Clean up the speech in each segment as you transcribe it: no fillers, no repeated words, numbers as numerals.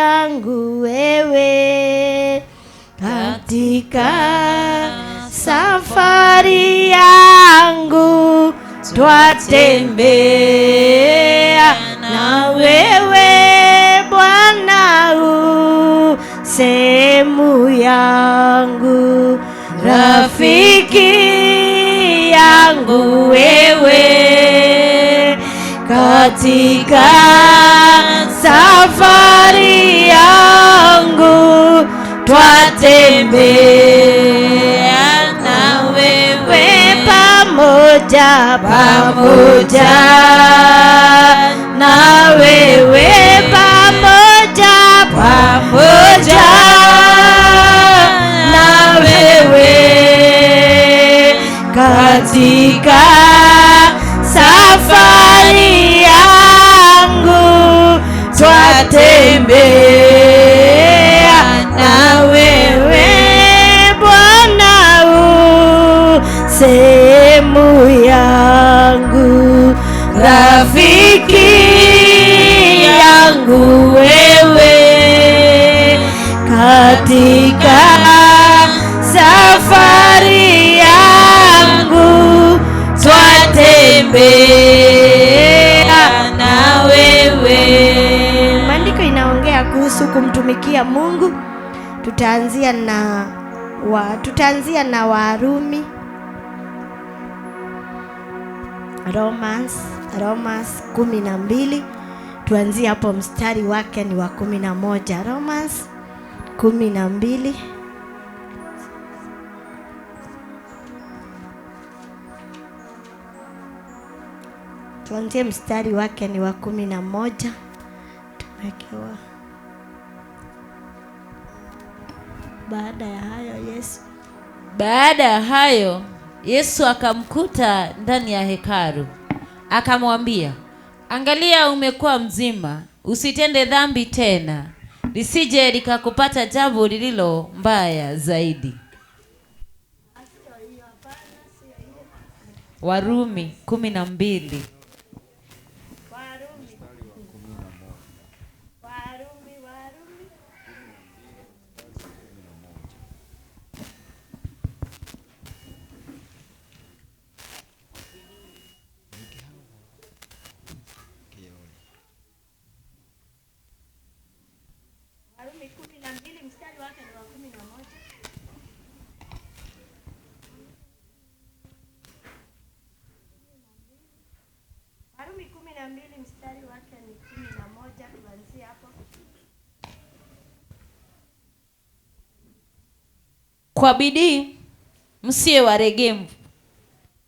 yangu wewe, katika safari yangu twatembea na wewe Bwana, sehemu yangu, rafiki yangu wewe, katika safari yangu twatembea na wewe, pamoja na wewe, pamoja na wewe, katika safari yangu twatembea na wewe Bwana, sehemu yangu, rafiki yangu wewe, katika safari yangu twatembea na wewe. Maandiko inaongea kuhusu kumtumikia Mungu. Tutaanzia na Warumi, Romans 12. Tuanzie hapo, mstari wake ni wa 11. Romans 12. Tuanzie mstari wake ni wa 11. Tumekewa Baada ya hayo Yesu akamkuta ndani ya hekalu, akamwambia, angalia, umekuwa mzima, usitende dhambi tena, lisije likakupata jambo lililo mbaya zaidi. Warumi 12. Kwa bidii msiwe waregevu,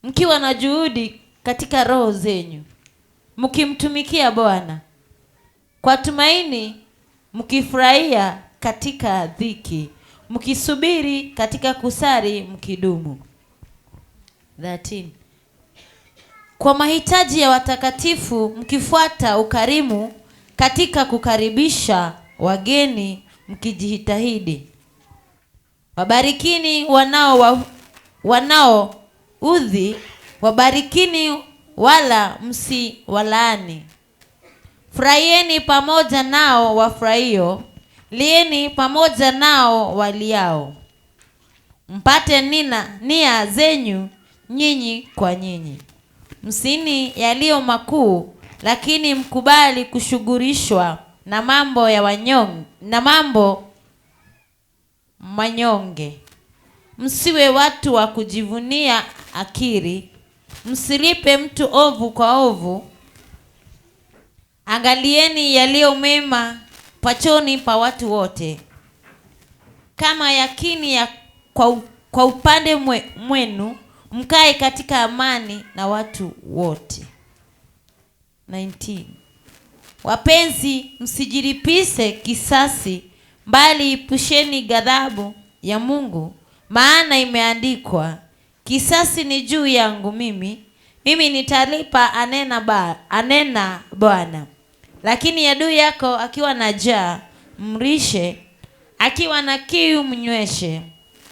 mkiwa na juhudi katika roho zenyu, mkimtumikia Bwana kwa tumaini, mkifurahia katika dhiki, mkisubiri katika kusali, mkidumu. 13. Kwa mahitaji ya watakatifu, mkifuata ukarimu katika kukaribisha wageni, mkijitahidi. Wabarikini wanaoudhi, wabarikini wala msiwalaani. Furahieni pamoja nao wafurahio, lieni pamoja nao waliao. Mpate nia zenyu nyinyi kwa nyinyi. Msini yaliyo makuu, lakini mkubali kushughulishwa na mambo ya manyonge. Msiwe watu wa kujivunia akili, msilipe mtu ovu kwa ovu. Angalieni yaliyo mema pachoni pa watu wote. Kama yakini kwa upande mwenu, mkae katika amani na watu wote. 19. Wapenzi, msijilipise kisasi, bali ipusheni ghadhabu ya Mungu, maana imeandikwa, kisasi ni juu yangu, mimi nitalipa, anena Bwana. Lakini adui yako akiwa na njaa mrishe, akiwa na kiu mnyweshe,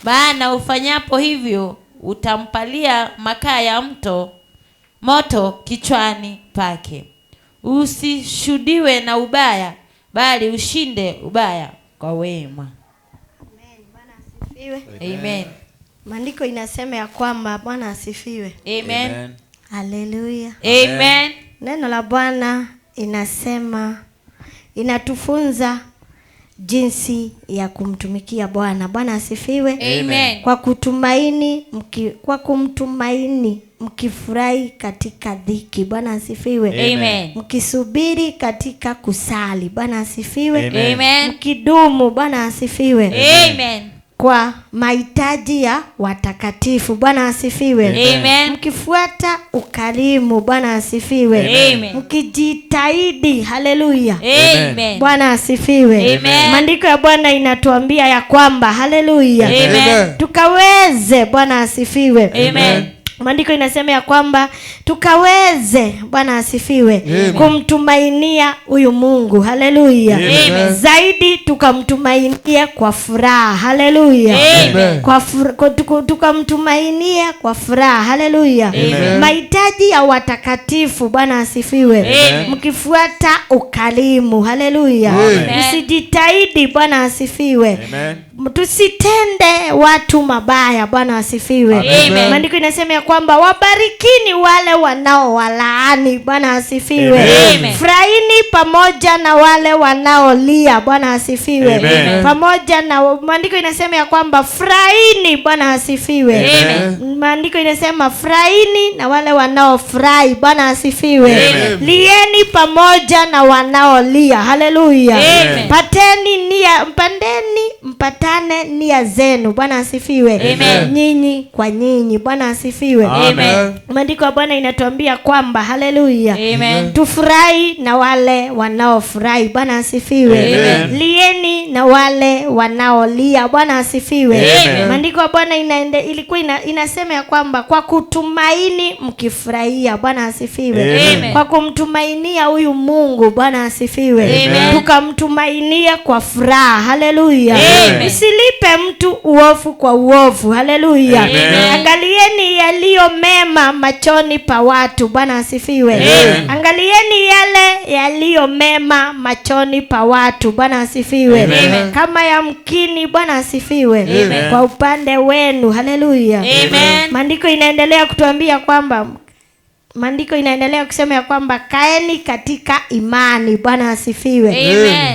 maana ufanyapo hivyo utampalia makaa ya moto kichwani pake. Usishuhudiwe na ubaya, bali ushinde ubaya kwa wema. Amen. Maandiko inasema ya kwamba Bwana asifiwe. Amen. Haleluya. Amen. Neno la Bwana inasema, inatufunza jinsi ya kumtumikia Bwana. Bwana asifiwe. Amen. Kwa kumtumaini mkifurahi katika dhiki. Bwana asifiwe. Amen. Mkisubiri katika kusali. Bwana asifiwe. Amen. Mkidumu. Bwana asifiwe. Amen. Kwa mahitaji ya watakatifu. Bwana asifiwe. Amen. Mkifuata ukarimu. Bwana asifiwe. Amen. Mkijitahidi. Haleluya. Amen. Bwana asifiwe. Amen. Maandiko ya Bwana inatuambia ya kwamba haleluya, Amen. tukaweze. Bwana asifiwe. Amen. Maandiko inasema ya kwamba tukaweze, Bwana asifiwe, kumtumainia huyu Mungu. Haleluya. Zaidi tukamtumainia kwa furaha. Haleluya. Tukamtumainia kwa furaha. Haleluya. Mahitaji ya watakatifu. Bwana asifiwe. Mkifuata ukarimu. Haleluya. Msijitahidi. Bwana asifiwe. Tusitende watu mabaya. Bwana asifiwe. Maandiko inasema ya kwamba wabarikini wale wanaowalaani. Bwana asifiwe. Furahini pamoja na wale wanaolia. Bwana asifiwe. Pamoja na maandiko inasema ya kwamba furahini. Bwana asifiwe. Maandiko inasema furahini na wale wanaofurahi. Bwana asifiwe. Lieni pamoja na wanaolia. Haleluya. Mpatane nia zenu. Bwana asifiwe. Nyinyi kwa nyinyi. Bwana asifiwe. Maandiko ya Bwana inatuambia kwamba haleluya, tufurahi na wale wanaofurahi. Bwana asifiwe. Lieni na wale wanaolia. Bwana asifiwe. Maandiko ya Bwana inasema ya kwamba kwa kutumaini mkifurahia. Bwana asifiwe. Kwa kumtumainia huyu Mungu. Bwana asifiwe. Tukamtumainia kwa furaha. Haleluya. Usilipe mtu uovu kwa uovu. Haleluya. Angalieni yaliyo mema machoni pa watu. Bwana asifiwe. Angalieni yale yaliyo mema machoni pa watu. Bwana asifiwe. Kama yamkini. Bwana asifiwe. Kwa upande wenu. Haleluya. Maandiko inaendelea kutuambia kwamba, maandiko inaendelea kusema ya kwamba kaeni katika imani. Bwana asifiwe.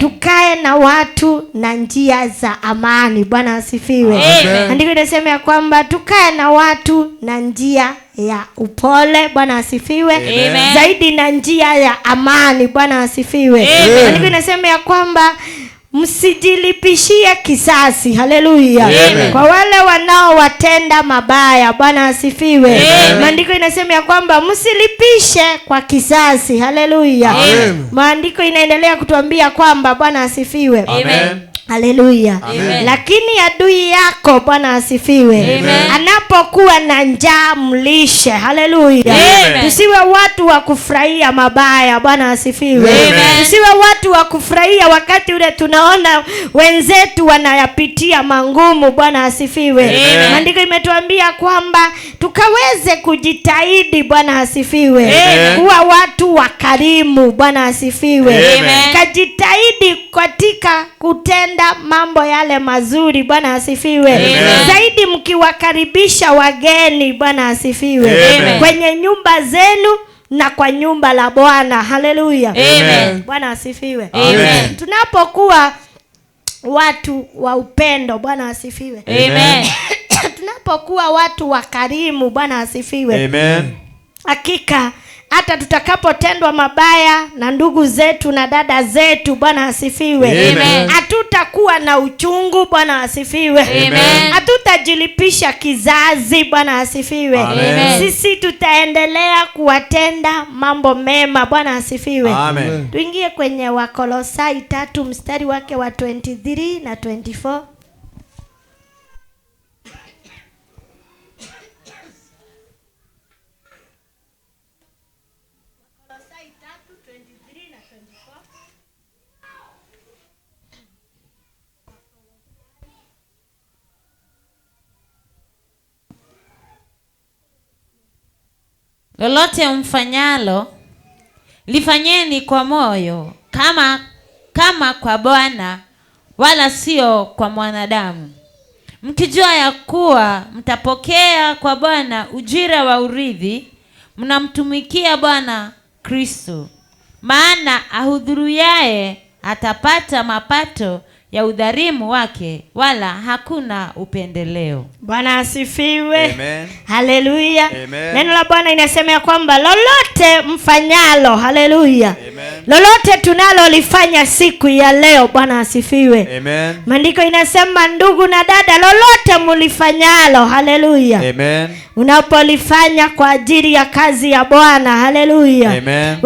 Tukae na watu na njia za amani. Bwana asifiwe. Maandiko inasema ya kwamba tukae na watu na njia ya upole. Bwana asifiwe. Zaidi na njia ya amani. Bwana asifiwe. Maandiko inasema ya kwamba msijilipishie kisasi. Haleluya. Kwa wale wanaowatenda mabaya. Bwana asifiwe. Maandiko inasema ya kwamba msilipishe kwa kisasi. Haleluya. Maandiko inaendelea kutuambia kwamba Bwana asifiwe. Haleluya. Lakini adui yako. Bwana asifiwe, anapokuwa na njaa mlishe. Haleluya. Tusiwe watu wa kufurahia mabaya. Bwana asifiwe. Tusiwe watu wa kufurahia wakati ule tunaona wenzetu wanayapitia mangumu. Bwana asifiwe. Maandiko imetuambia kwamba tukaweze kujitahidi. Bwana asifiwe. Kuwa watu wakarimu. Bwana asifiwe. Kajitahidi katika kutenda mambo yale mazuri. Bwana asifiwe. Zaidi mkiwakaribisha wageni. Bwana asifiwe. Kwenye nyumba zenu na kwa nyumba la Bwana. Haleluya. Bwana asifiwe. Tunapokuwa watu wa upendo. Bwana asifiwe. Tunapokuwa watu wakarimu. Bwana asifiwe. Hakika hata tutakapotendwa mabaya na ndugu zetu na dada zetu. Bwana asifiwe. Hatutakuwa na uchungu. Bwana asifiwe. Hatutajilipisha kizazi. Bwana asifiwe. Sisi tutaendelea kuwatenda mambo mema. Bwana asifiwe. Tuingie kwenye Wakolosai 3 mstari wake wa 23 na 24. Lolote mfanyalo lifanyeni kwa moyo kama kwa Bwana, wala sio kwa mwanadamu, mkijua ya kuwa mtapokea kwa Bwana ujira wa urithi, mnamtumikia Bwana Kristo. Maana ahudhuriaye atapata mapato ya udhalimu wake, wala hakuna upendeleo. Bwana asifiwe. Amen. Haleluya. Amen. Neno la Bwana inasema ya kwamba lolote mfanyalo, haleluya, Amen. lolote tunalolifanya siku ya leo, Bwana asifiwe. Amen. Maandiko inasema, ndugu na dada, lolote mulifanyalo, haleluya, Amen. unapolifanya kwa ajili ya kazi ya Bwana, haleluya, Amen.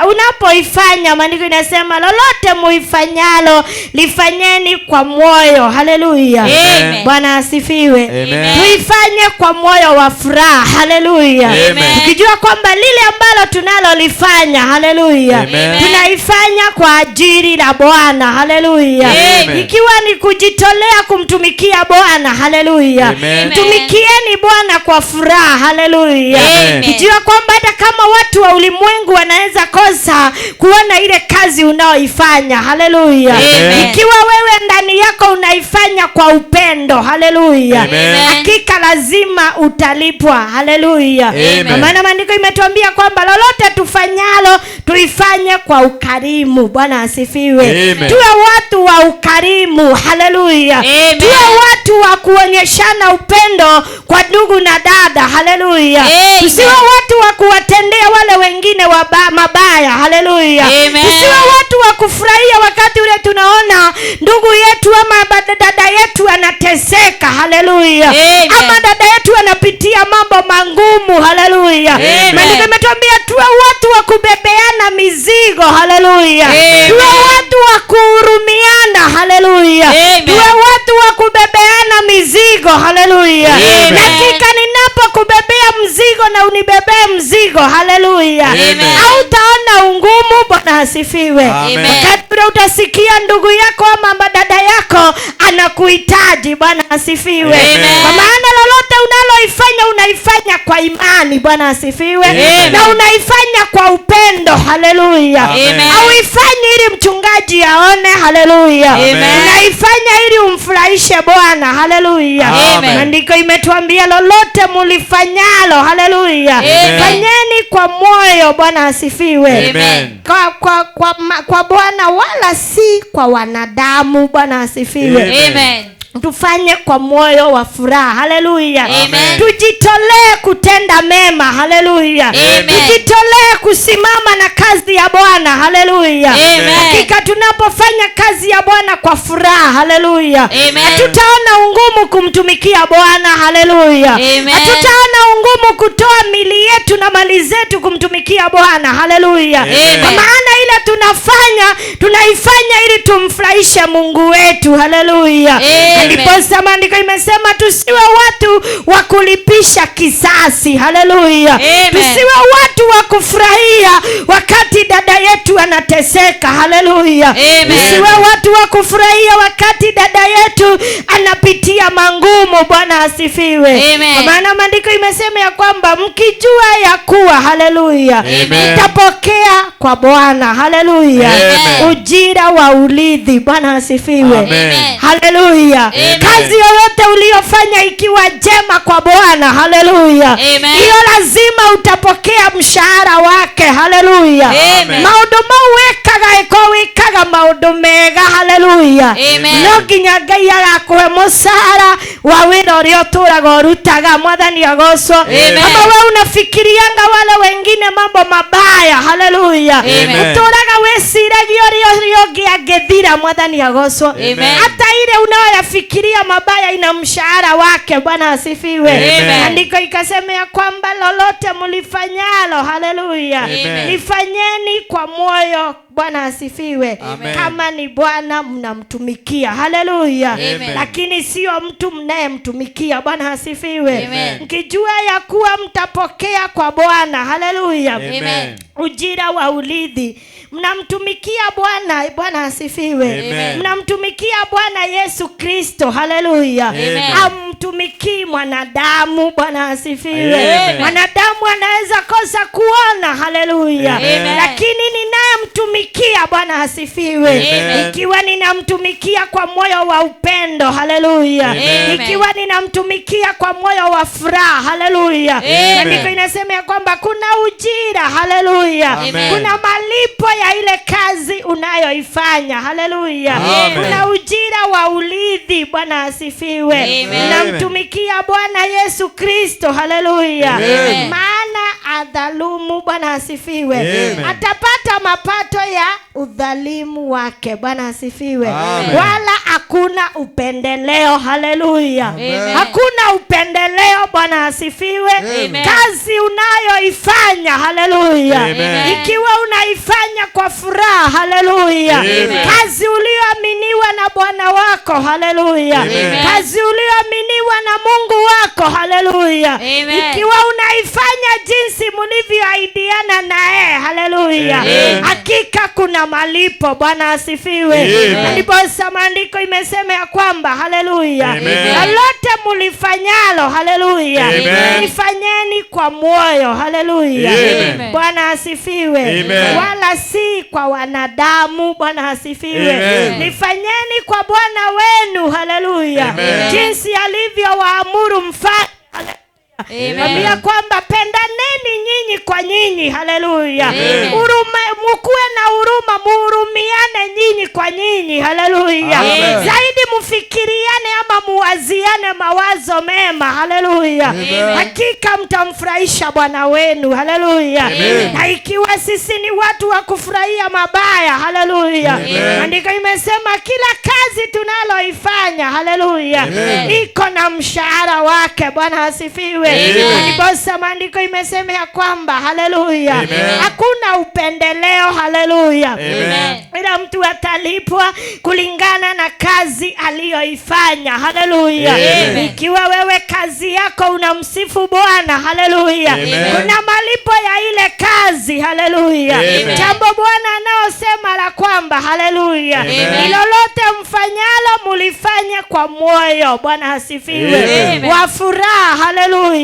unapoifanya, maandiko inasema lolote muifanyalo lifanyeni kwa moyo, haleluya. Amen. Bwana asifiwe. Amen. Tuifanye kwa moyo wa furaha, haleluya, Amen. tukijua kwamba lile ambalo tunalolifanya, haleluya, Amen, tunaifanya kwa ajili la Bwana, haleluya. Amen. Ikiwa ni kujitolea kumtumikia Bwana, haleluya, Amen. tumikieni Bwana kwa furaha, haleluya. Amen. Kijua kwamba hata kama watu wa ulimwengu wanaweza kosa kuona ile kazi unaoifanya, haleluya, Amen. ikiwa wewe ndani yako unaifanya kwa upendo, haleluya, Amen. hakika lazima utalipwa, haleluya. Amen. Maana maandiko imetuambia kwamba lolote tufanyalo tuifanye kwa ukarimu. Bwana asifiwe. Amen. Tuwe watu wa ukarimu, haleluya. Amen. Tuwe watu wa kuonyeshana upendo kwa ndugu na dada, haleluya. Amen. Tusiwe watu wa kuwatendea wale wengine mabaya, haleluya. Amen. Tusiwe watu wa kufurahia wakati ule tunaona ndugu yetu ama dada yetu anateseka, haleluya, Amen. ama dada yetu anapitia mambo mangumu, haleluya. Amen. Maana imetuambia tuwe watu wa kubebeana mizigo, haleluya. Amen. Tuwe watu wa kuhurumiana, haleluya. Amen. Tuwe watu wa kubebeana mizigo, haleluya. Amen. Hakika ninapokubebea mzigo na unibebee mzigo, haleluya, Amen. hautaona ungumu. Bwana asifiwe. Amen. Wakati utasikia ndugu yako ama dada yako anakuhitaji, Bwana asifiwe. Amen. Kwa maana lolote unaloifanya unaifanya kwa imani, Bwana asifiwe. Amen. Na unaifanya kwa upendo, haleluya. Amen. Hauifanyi ili mchungaji aone, haleluya. Amen. Unaifanya ili umfurahishe Bwana, haleluya. Amen. Maandiko imetuambia lolote mulifanyalo, haleluya, Amen. fanyeni kwa moyo. Bwana asifiwe. Amen. Kwa Bwana wala si kwa wanadamu. Bwana asifiwe. Amen. Tufanye kwa moyo wa furaha, haleluya. Amen. Tujitolee kutenda mema, haleluya. Amen. Tujitolee kusimama na kazi ya Bwana, haleluya. Amen. Hakika tunapofanya kazi ya Bwana kwa furaha, haleluya, Amen. hatutaona ungumu kumtumikia Bwana, haleluya. Amen. Hatutaona ungumu kutoa mili yetu na mali zetu kumtumikia Bwana, haleluya. Amen. Kwa maana ile tunaifanya ili tumfurahishe Mungu wetu, haleluya. Amen. Ndipo maandiko imesema tusiwe watu wa kulipisha kisasi, haleluya. Amen. Tusiwe watu wa kufurahia wakati dada yetu anateseka, haleluya. Amen. Tusiwe watu wa kufurahia wakati dada yetu anapitia mangumu. Bwana asifiwe. Amen. Kwa maana maandiko imesema ya kwamba mkijua ya kuwa, haleluya, Amen. mtapokea kwa Bwana, haleluya, Amen. ujira wa urithi. Bwana asifiwe. Amen. Haleluya. Amen. Kazi yoyote uliyofanya ikiwa njema kwa Bwana, haleluya, Amen. hiyo lazima utapokea mshahara wake, haleluya. Amen. Maundu mau wekaga iko wikaga maundu mega, haleluya. Amen. No nginya Ngai agakuhe mushahara wa wira uria uturaga urutaga. Mwathani agocwo. Amen. Kama wewe unafikirianga wale wengine mambo mabaya, haleluya, Amen. uturaga weciragia uria ungi angithira. Mwathani agocwo. Amen. Hata ile unayoyafikiria mabaya ina mshahara wake. Bwana asifiwe. Amen. Andiko ikasema ya kwamba lolote mlifanyalo, haleluya, Amen. lifanyeni kwa moyo. Bwana asifiwe. Amen. Kama ni Bwana mnamtumikia, haleluya, Amen. lakini sio mtu mnayemtumikia. Bwana asifiwe. Amen. Mkijua ya kuwa mtapokea kwa Bwana, haleluya, Amen. ujira wa urithi. Mnamtumikia Bwana. Bwana asifiwe. Amen. Mnamtumikia Bwana Yesu Kristo, haleluya. Amen. simtumikii mwanadamu. Bwana asifiwe. Mwanadamu anaweza kosa kuona, haleluya, lakini ninayemtumikia, Bwana asifiwe, ikiwa ninamtumikia kwa moyo wa upendo, haleluya, ikiwa ninamtumikia kwa moyo wa furaha, haleluya, andiko inasema ya kwamba kuna ujira, haleluya, kuna malipo ya ile kazi unayoifanya, haleluya, kuna ujira wa ulithi. Bwana asifiwe. Namtumikia Bwana Yesu Kristo, haleluya, maana adhalumu, Bwana asifiwe, atapata mapato ya udhalimu wake. Bwana asifiwe. Wala hakuna upendeleo, haleluya, hakuna upendeleo. Bwana asifiwe. Kazi unayoifanya, haleluya, ikiwa unaifanya kwa furaha, haleluya, kazi ulioaminiwa na Bwana wako, haleluya, kazi ulioaminiwa na Mungu wako, haleluya, ikiwa unaifanya jinsi mlivyoahidiana naye, haleluya, hakika kuna malipo. Bwana asifiwe. Ndipo maandiko imesema ya kwamba, haleluya, lolote mlifanyalo, haleluya, ifanyeni kwa moyo, haleluya. Bwana asifiwe. Wala si kwa wanadamu. Bwana asifiwe. Nifanyeni kwa Bwana wenu, haleluya, jinsi alivyowaamuru mfalme. Ambia kwamba pendaneni nyinyi kwa nyinyi, haleluya, mkuwe na huruma, muhurumiane nyinyi kwa nyinyi, haleluya, zaidi mfikiriane ama muwaziane mawazo mema, haleluya, hakika mtamfurahisha Bwana wenu, haleluya. Na ikiwa sisi ni watu wa kufurahia mabaya, haleluya, andiko imesema kila kazi tunaloifanya, haleluya, iko na mshahara wake. Bwana asifiwe. Ndipo maandiko imesema ya kwamba, haleluya, hakuna upendeleo, haleluya, ila mtu atalipwa kulingana na kazi aliyoifanya, haleluya. Ikiwa wewe kazi yako unamsifu Bwana, haleluya, kuna malipo ya ile kazi, haleluya. Jambo Bwana anaosema la kwamba, haleluya, lolote mfanyalo mulifanye kwa moyo. Bwana asifiwe. Wa furaha, haleluya,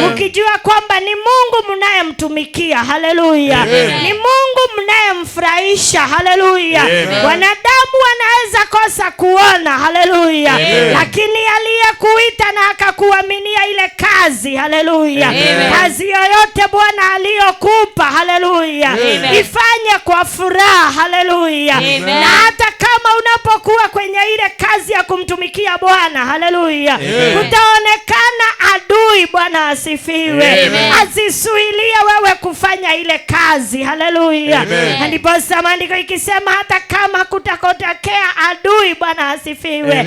mkijua kwamba ni Mungu mnayemtumikia, haleluya, ni Mungu mnayemfurahisha, haleluya. Wanadamu wanaweza kosa kuona, haleluya, lakini aliyekuita na akakuaminia ile kazi, haleluya, kazi yoyote Bwana aliyokupa, haleluya, ifanye kwa furaha, haleluya. Na hata kama unapokuwa kwenye ile kazi ya kumtumikia Bwana, haleluya, utaonekana adui. Bwana asifiwe. Azisuilie wewe kufanya ile kazi, haleluya. Ndipo maandiko ikisema hata kama kutakotokea adui, Bwana asifiwe,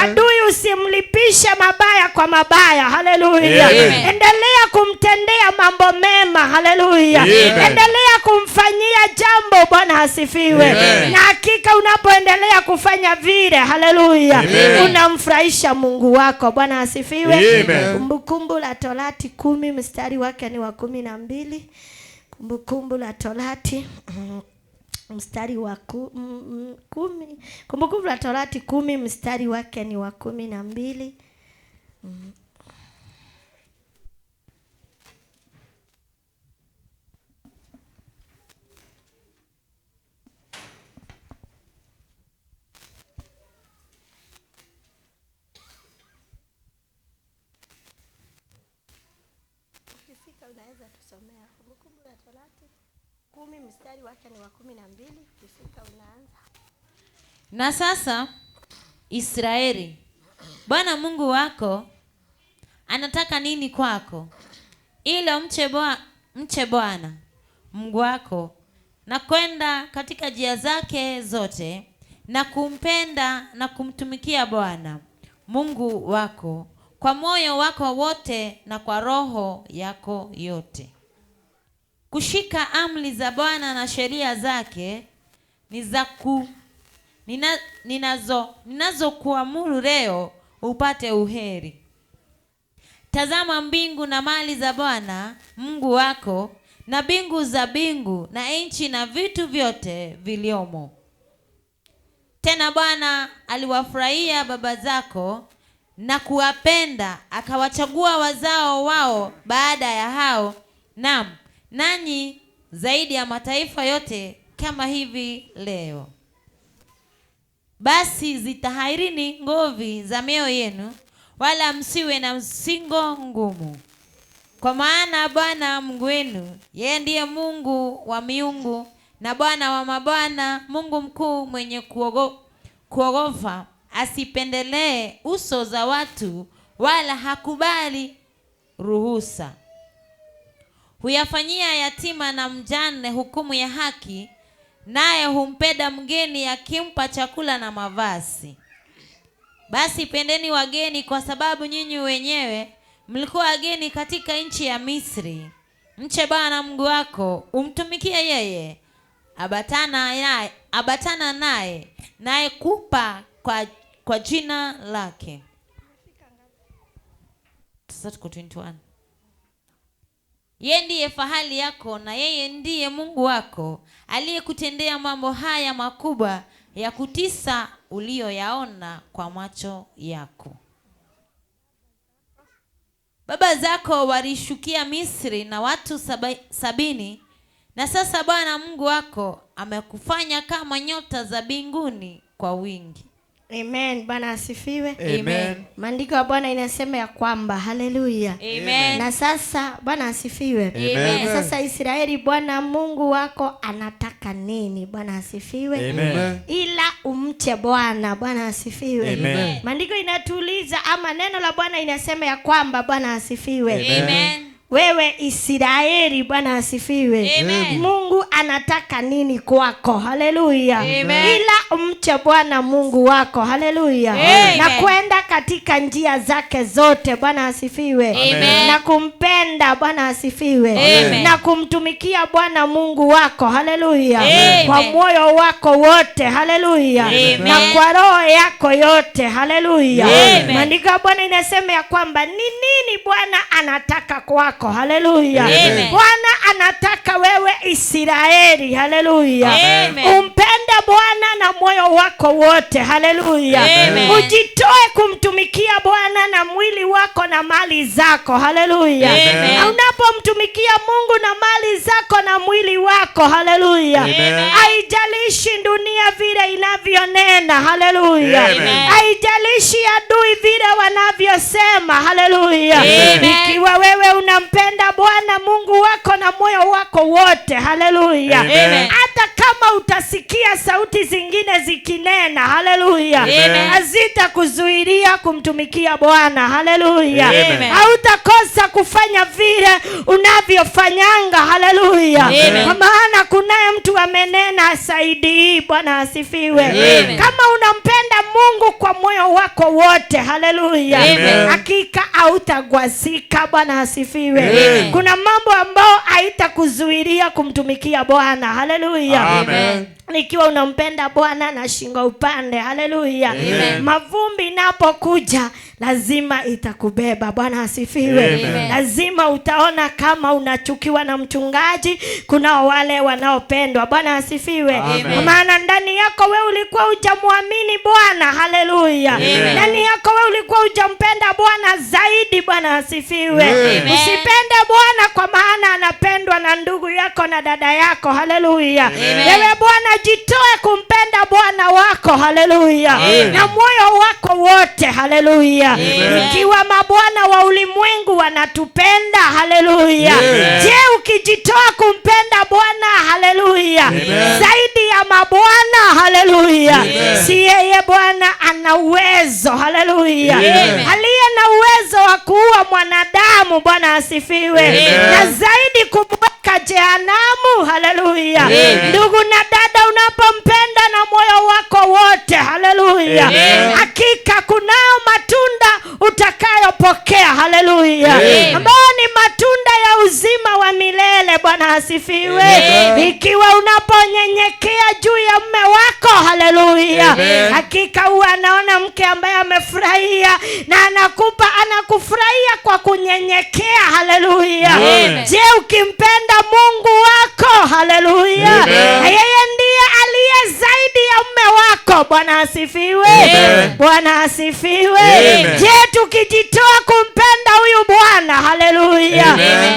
adui usimlipishe mabaya kwa mabaya, haleluya. Endelea kumtendea mambo mema, haleluya, endelea kumfanyia jambo. Bwana asifiwe. Na hakika unapoendelea kufanya vile, haleluya, unamfurahisha Mungu wako. Bwana asifiwe. Kumbukumbu la Torati 10 mstari wake ni wa 12. Kumbukumbu la Torati mstari wa 10. Kumbukumbu la Torati 10 mstari wake ni wa 12. Unaweza tusomea Kumbukumbu la Torati 10 mstari wake ni wa 12. Ukifika unaanza. Na sasa Israeli, Bwana Mungu wako anataka nini kwako? Ili mche Bwana Mungu wako na kwenda katika njia zake zote na kumpenda na kumtumikia Bwana Mungu wako kwa moyo wako wote na kwa roho yako yote. Kushika amri za Bwana na sheria zake ninazokuamuru leo upate uheri. Tazama mbingu na mali za Bwana Mungu wako, na mbingu za mbingu na nchi na vitu vyote viliomo. Tena Bwana aliwafurahia baba zako na kuwapenda, akawachagua wazao wao baada ya hao, naam, nanyi zaidi ya mataifa yote kama hivi leo. Basi zitaharini ngovi za mioyo yenu, wala msiwe na msingo ngumu. Kwa maana Bwana Mungu wenu, yeye ndiye Mungu wa miungu na Bwana wa mabwana, Mungu mkuu mwenye kuogopa, asipendelee uso za watu, wala hakubali ruhusa. Huyafanyia yatima na mjane hukumu ya haki, naye humpenda mgeni akimpa chakula na mavazi. Basi pendeni wageni, kwa sababu nyinyi wenyewe mlikuwa wageni katika nchi ya Misri. Mche Bwana Mungu wako, umtumikie yeye, abatana naye kupa kwa jina lake. 21. Yeye ndiye fahali yako, na yeye ndiye Mungu wako, aliyekutendea mambo haya makubwa ya kutisa uliyoyaona kwa macho yako. Baba zako walishukia Misri na watu 70, na sasa Bwana Mungu wako amekufanya kama nyota za mbinguni kwa wingi. Amen. Bwana asifiwe. Amen. Maandiko ya Bwana inasema ya kwamba haleluya. Amen. Na sasa Bwana asifiwe. Amen. Na sasa Israeli, Bwana Mungu wako anataka nini? Bwana asifiwe. Amen. Ila umche Bwana. Bwana asifiwe. Amen. Maandiko inatuuliza ama neno la Bwana inasema ya kwamba Bwana asifiwe. Amen. Wewe Israeli, Bwana asifiwe. Amen. Mungu anataka nini kwako? Haleluya. Amen. Ila umche Bwana Mungu wako. Haleluya. Na kwenda katika njia zake zote. Bwana asifiwe. Amen. Na kumpenda. Bwana asifiwe. Amen. Na kumtumikia Bwana Mungu wako. Haleluya. Amen. Kwa moyo wako wote. Haleluya. Amen. Na kwa roho yako yote. Haleluya. Amen. Maandiko ya Bwana inasema ya kwamba ni nini Bwana anataka kwako? Haleluya. Bwana anataka wewe Israeli. Haleluya. Umpende Bwana na moyo wako wote. Haleluya. Ujitoe kumtumikia Bwana na mwili wako na mali zako. Haleluya. Unapomtumikia Mungu na mali zako na mwili wako, haleluya, haijalishi dunia vile inavyonena. Haleluya. Haijalishi adui vile wanavyosema. Haleluya. Ikiwa wewe unampenda Bwana Mungu wako na moyo wako wote, haleluya, hata kama utasikia sauti zingine zikinena, haleluya, hazitakuzuilia kumtumikia Bwana. Haleluya. Hautakosa kufanya vile unavyofanyanga. Haleluya. Kwa maana kunaye mtu amenena saidi. Bwana asifiwe. Kama unampenda Mungu kwa moyo wako wote, haleluya, hakika hautagwazika. Bwana asifiwe. Kuna mambo ambayo haitakuzuilia kumtumikia Bwana. Haleluya. Nikiwa unampenda Bwana na shingo upande, haleluya, mavumbi inapokuja lazima itakubeba. Bwana asifiwe. Lazima utaona kama unachukiwa na mchungaji, kuna wale wanaopendwa. Bwana asifiwe. Kwa maana ndani yako wewe ulikuwa hujamwamini Bwana. Haleluya. Ndani yako wewe ulikuwa hujampenda Bwana zaidi. Bwana asifiwe. Usipende Bwana kwa maana anapendwa na ndugu yako na dada yako. Haleluya. Wewe Bwana jitoe kumpenda Bwana wako. Haleluya. Na moyo wako wote. Haleluya. Ikiwa mabwana wa ulimwengu wanatupenda, haleluya, je, ukijitoa kumpenda Bwana, haleluya, zaidi ya mabwana, haleluya, si yeye Bwana ana uwezo, haleluya, aliye na uwezo wa kuua mwanadamu. Bwana asifiwe. Na zaidi kumweka jehanamu. Haleluya. Ndugu na dada, unapompenda na moyo wako wote, haleluya, hakika kunao matunda utakayopokea. Haleluya. Ambao ni matunda ya uzima wa milele. Bwana asifiwe. Ikiwa unaponyenyekea juu ya mume wako, haleluya, hakika huwa anaona mke ambaye amefurahia na anakufurahia kwa kunyenyekea. Haleluya. Je, ukimpenda Mungu wako, haleluya, yeye ndiye aliye zaidi ya mume wako. Bwana asifiwe. Bwana asifiwe. Je, tukijitoa kumpenda huyu Bwana, haleluya,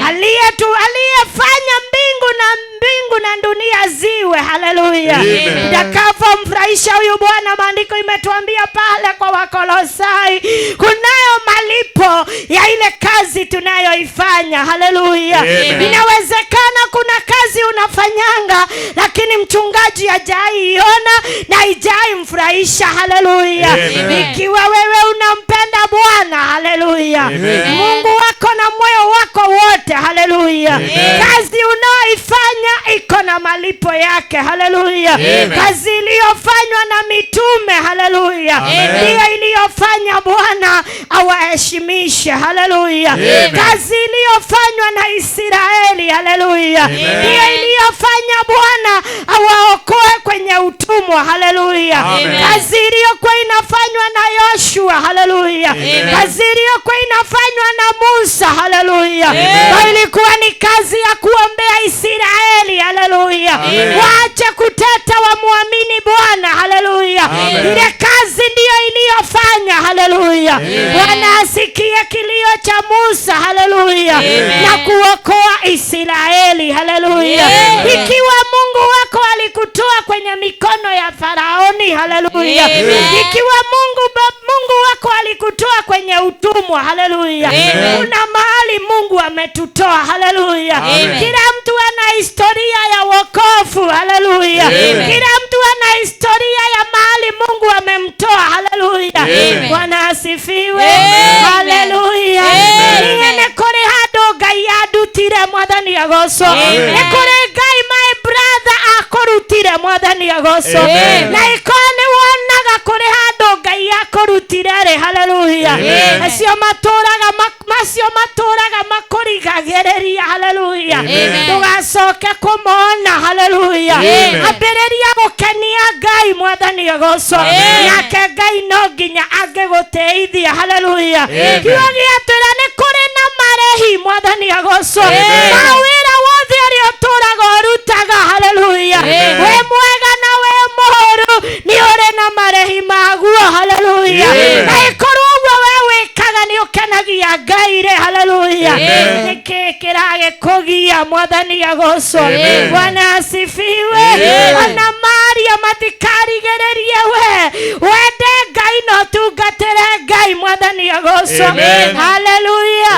aliyefanya mbingu na dunia ziwe, haleluya, itakapomfurahisha huyu Bwana, maandiko imetuambia pale kwa Wakolosai, kunayo malipo ya ile kazi tunayoifanya, haleluya. Inawezekana kuna kazi unafanyanga lakini mchungaji hajaiona na haijamfurahisha, haleluya. Ikiwa wewe unampenda Bwana, haleluya, Mungu wako na moyo wako wote, haleluya, kazi unaoifanya iko na malipo yake, haleluya. Kazi iliyofanywa na mitume, haleluya, ndiyo iliyofanya Bwana awaheshimishe, haleluya. Kazi iliyofanywa na Israeli, haleluya, ndiyo iliyofanya Bwana awaokoe kwenye utumwa, haleluya. Kazi iliyokuwa inafanywa na Yoshua, haleluya, kazi iliyokuwa inafanywa na Musa, haleluya, ilikuwa ni kazi ya kuombea Israeli, haleluya, waache kuteta, wamwamini Bwana, haleluya. Ile kazi ndiyo iliyofanya, haleluya, Bwana asikie kilio cha Musa, haleluya, na kuokoa Israeli, haleluya. Ikiwa Mungu wako alikutoa kwenye mikono ya Faraoni, haleluya, ikiwa Mungu wako alikutoa kwenye utumwa, haleluya, kuna mahali Mungu ametutoa, haleluya. Kila mtu ana historia ya wokovu, haleluya. Kila mtu ana historia ya mahali Mungu amemtoa, haleluya. Bwana asifiwe, haleluya. Niene kore hado Ngai adutire Mwathani agoco, ekore Ngai my brother akorutire Mwathani agoco, na ikone wonaga kore hado Ngai akorutire, haleluya. Acio maturaga makorigagereria, haleluya, tugacoke kumona, haleluya. Ambereria gukenia Ngai Mwathani agoco, nake Ngai no nginya angeguteithia, haleluya. Kiugo giatwira ni kuri na marehi Mwathani agoco, mawira wothe aria turaga rutaga, haleluya. We mwega na we muhoru ni uri na marehi maguo, haleluya. Na ikorwo wewe kaga ni ukenagia Ngai, haleluya, nikikirage kugia Mwathani agoco. Bwana asifiwe. Ana Maria matikarigererie wende Ngai no tungatire Ngai Mwathani agoco, haleluya.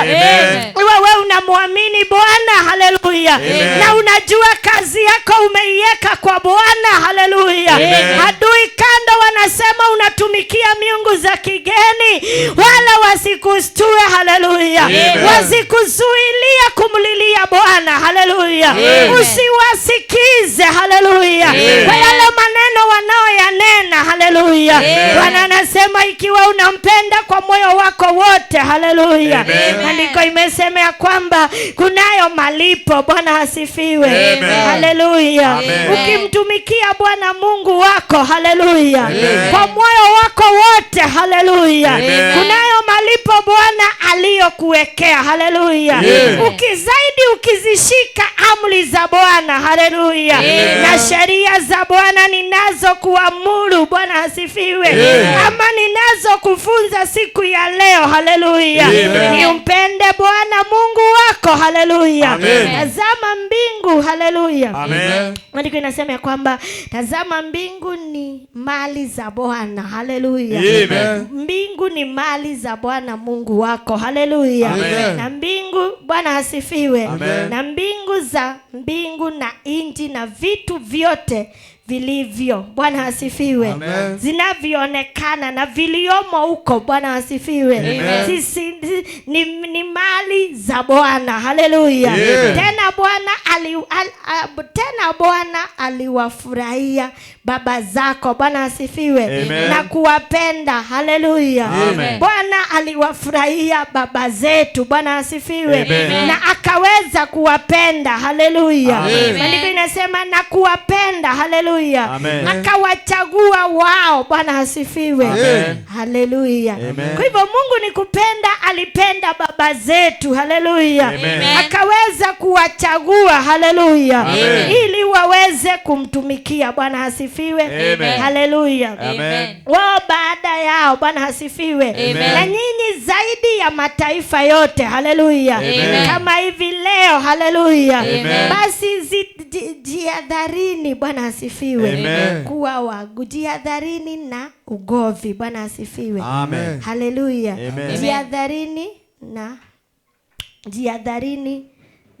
Wewe unamwamini Bwana, haleluya, na unajua kazi yako umeiweka kwa Bwana, haleluya. Adui kando wanasema unatumikia miungu za kigeni, wala wasikustue, haleluya, wasikuzuilia kumlilia Bwana, haleluya. Usiwasikize, haleluya, kwa yale maneno wanaoyanena, haleluya. Bwana anasema ikiwa unampenda kwa moyo wako wote, haleluya, andiko imesema ya kwamba kunayo malipo. Bwana asifiwe, haleluya. Ukimtumikia Bwana Mungu wako, haleluya, kwa moyo wako wote, haleluya, kunayo malipo Bwana aliyokuwekea, haleluya. Ukizishika amri za Bwana, haleluya, na sheria za Bwana ninazo kuamuru, Bwana asifiwe, ama ninazo kufunza siku ya leo, haleluya, ni umpende Bwana Mungu wako, haleluya. Tazama mbingu, haleluya. Maandiko inasema ya kwamba tazama mbingu ni mali za Bwana, haleluya. Mbingu ni mali za Bwana Mungu wako, haleluya. Na mbingu, Bwana asifiwe, na mbingu za mbingu na nchi na vitu vyote vilivyo, Bwana asifiwe, zinavyoonekana na viliomo huko, Bwana asifiwe, sisi ni mali za Bwana, haleluya. Tena Bwana aliwafurahia baba zako, Bwana asifiwe, na kuwapenda, haleluya. Bwana aliwafurahia baba zetu, Bwana asifiwe, na akaweza kuwapenda, haleluya. Maandiko inasema na kuwapenda, haleluya. haleluya, akawachagua wao. Bwana asifiwe. Haleluya. Kwa hivyo Mungu ni kupenda, alipenda baba zetu, haleluya, akaweza kuwachagua, haleluya, ili waweze kumtumikia. Bwana asifiwe. Haleluya. Wao baada yao, Bwana asifiwe, na nyinyi zaidi ya mataifa yote, haleluya, kama hivi leo, haleluya, basi jihadharini, Bwana asifiwe, kuwa wagu, jihadharini na ugovi. Bwana asifiwe. Haleluya. Jihadharini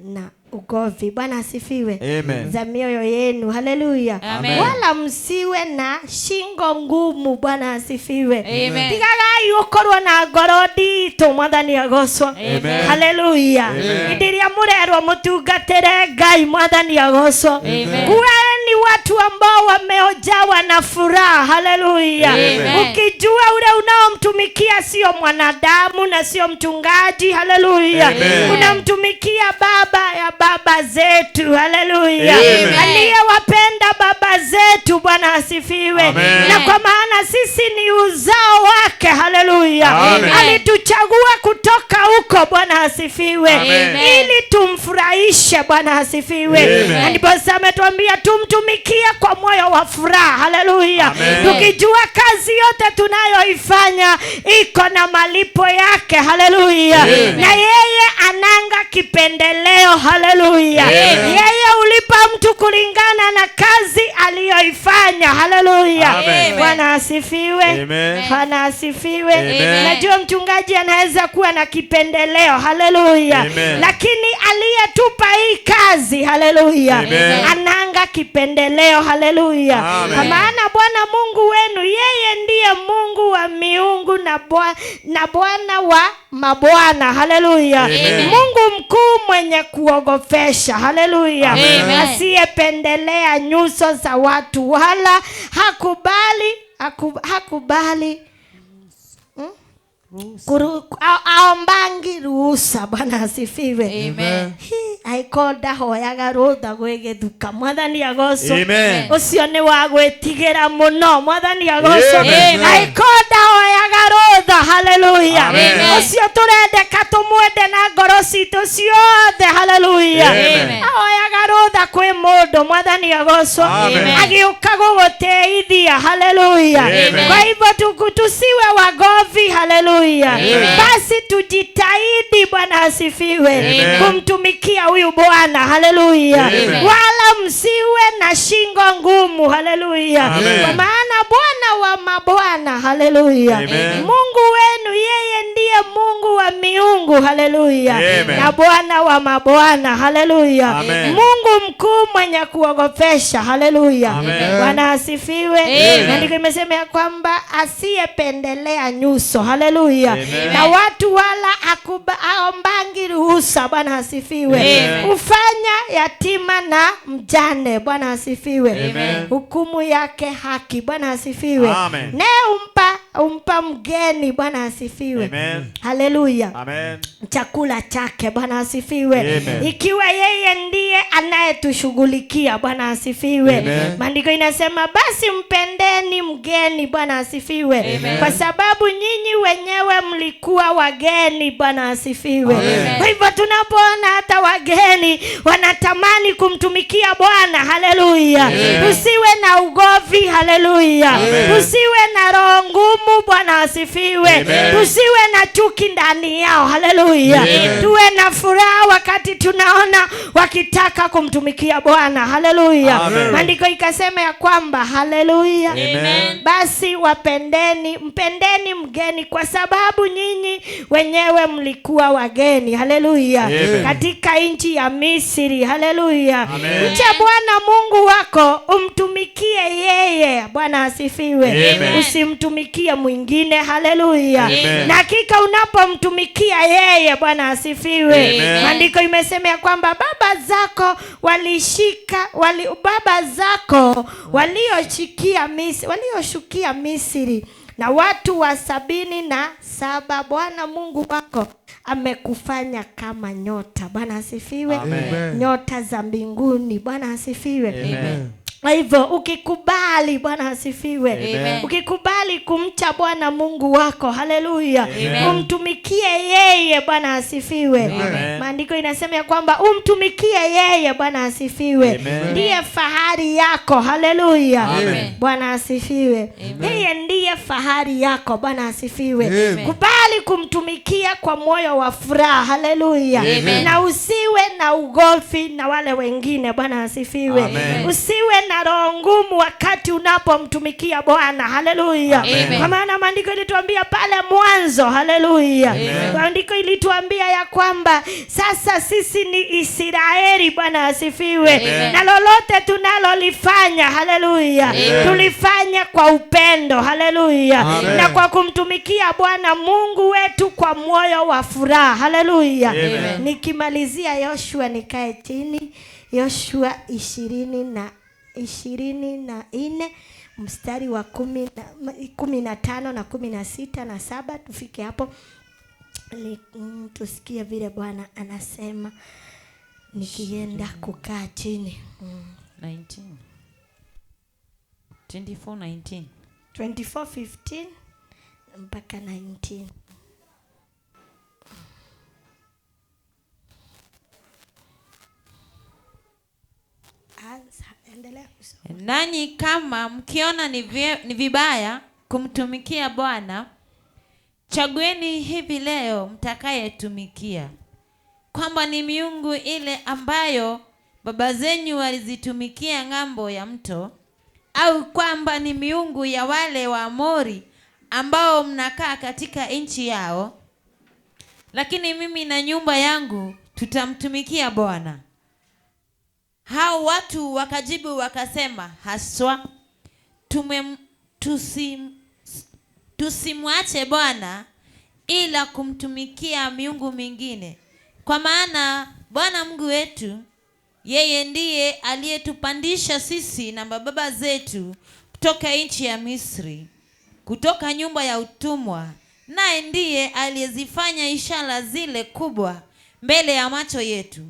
na ugovi. Bwana asifiwe. Za mioyo yenu, haleluya, wala msiwe na shingo ngumu. Bwana asifiwe. Tigagai ukorwo na ngoro ndito, Mwathani agocwo. Haleluya. Ndiria murerwo mutungatire Ngai, Mwathani agocwo. Kuweni watu ambao wameojawa na furaha, haleluya, ukijua ule unaomtumikia sio mwanadamu na sio mchungaji, haleluya, unamtumikia baba ya baba zetu, haleluya, aliyewapenda baba zetu. Bwana asifiwe. Na kwa maana sisi ni uzao wake, haleluya, alituchagua kutoka huko. Bwana asifiwe, ili tumfurahishe. Bwana asifiwe. Ndipo ametuambia tumtumikie kwa moyo wa furaha, haleluya, tukijua kazi yote tunayoifanya iko na malipo yake, haleluya, na yeye ananga kipendeleo, haleluya, yeye ulipa mtu kulingana na kazi aliyoifanya, haleluya. Bwana asifiwe. Bwana asifiwe. Najua mchungaji anaweza kuwa na kipendeleo, haleluya, lakini aliyetupa hii kazi, haleluya, ananga kipendeleo, haleluya, kwa maana Bwana Mungu wenu yeye ndiye Mungu wa miungu na Bwana wa mabwana, haleluya, Mungu mkuu mwenye kuogofesha, haleluya, asiyependelea nyuso za watu, wala hakubali aombangi ruhusa. Bwana asifiwe. Aikonda hoyaga rutha gwigithuka. Mwathani agocwo. Ucio ni wa gwitigira muno. Mwathani agocwo. Aikonda hoyaga rutha, haleluya, ucio turendeka tumwende na ngoro citu ciothe, haleluya, hoyaga rutha kwi mundu. Mwathani agocwo, agiuka guguteithia, haleluya. Kwa hivyo tusiwe wagovi, haleluya, basi tujitahidi, Bwana asifiwe, kumtumikia huyu Bwana, haleluya, wala msiwe na shingo ngumu, haleluya, kwa maana Bwana wa mabwana, haleluya, Mungu wenu yeye ndiye Mungu wa miungu, haleluya, na Bwana wa mabwana, haleluya, Mungu mkuu mwenye kuogopesha, haleluya. Bwana asifiwe. Na ndiko imesema ya kwamba asiyependelea nyuso, haleluya, na watu wala aombangi ruhusa. Bwana asifiwe. Ufanya yatima na mjane. Bwana asifiwe. Hukumu yake haki. Bwana asifiwe. Ne umpa mgeni. Bwana asifiwe. Haleluya. Chakula chake. Bwana asifiwe. Ikiwa yeye ndiye anayetushughulikia. Bwana asifiwe. Maandiko inasema basi mpendeni mgeni. Bwana asifiwe. Kwa sababu nyinyi wenyewe mlikuwa wageni. Bwana asifiwe. Kwa hivyo tunapoona hata wageni wanatamani kumtumikia Bwana, haleluya, tusiwe na ugovi, haleluya, tusiwe na roho ngumu. Bwana asifiwe. Tusiwe na chuki ndani yao, haleluya, tuwe na furaha wakati tunaona wakitaka kumtumikia Bwana, haleluya. Maandiko ikasema ya kwamba, haleluya, basi mpendeni mgeni kwa sababu nyinyi wenyewe mlikuwa wageni, haleluya, katika nchi ya Misri, haleluya. Mcha Bwana Mungu wako, umtumikie yeye. Bwana asifiwe. Usimtumikie mwingine, haleluya. Na hakika unapomtumikia yeye, Bwana asifiwe, maandiko imesema ya kwamba baba zako walioshukia Misri na watu wa 77, Bwana Mungu wako amekufanya kama nyota. Bwana asifiwe. Nyota za mbinguni. Bwana asifiwe. hivyo ukikubali, Bwana asifiwe. Amen. Ukikubali kumcha Bwana Mungu wako, haleluya, umtumikie yeye, Bwana asifiwe. Maandiko inasema ya kwamba umtumikie yeye, Bwana asifiwe. Ndiye fahari yako, haleluya. Bwana asifiwe. Yeye ndiye fahari yako, Bwana asifiwe. Kubali kumtumikia kwa moyo wa furaha, haleluya, na usiwe na ugomvi na wale wengine, Bwana asifiwe. Usiwe na roho ngumu wakati unapomtumikia Bwana, haleluya. Kwa maana maandiko ilituambia pale mwanzo, haleluya, maandiko ilituambia ya kwamba sasa sisi ni Israeli, Bwana asifiwe, na lolote tunalolifanya, haleluya, tulifanya kwa upendo, haleluya, na kwa kumtumikia Bwana Mungu wetu kwa moyo wa furaha, haleluya. Nikimalizia Yoshua, nikae chini, Yoshua 24 mstari wa 15 na 16 na 7, tufike hapo tusikie vile Bwana anasema nikienda kukaa chini. 24:15 mpaka 19. Nanyi kama mkiona ni vibaya kumtumikia Bwana, chagueni hivi leo mtakayetumikia, kwamba ni miungu ile ambayo baba zenu walizitumikia ng'ambo ya mto, au kwamba ni miungu ya wale wa Amori ambao mnakaa katika nchi yao. Lakini mimi na nyumba yangu tutamtumikia Bwana. Hao watu wakajibu wakasema, haswa tusimwache Bwana ila kumtumikia miungu mingine, kwa maana Bwana Mungu wetu yeye ndiye aliyetupandisha sisi na baba zetu kutoka nchi ya Misri, kutoka nyumba ya utumwa, naye ndiye aliyezifanya ishara zile kubwa mbele ya macho yetu,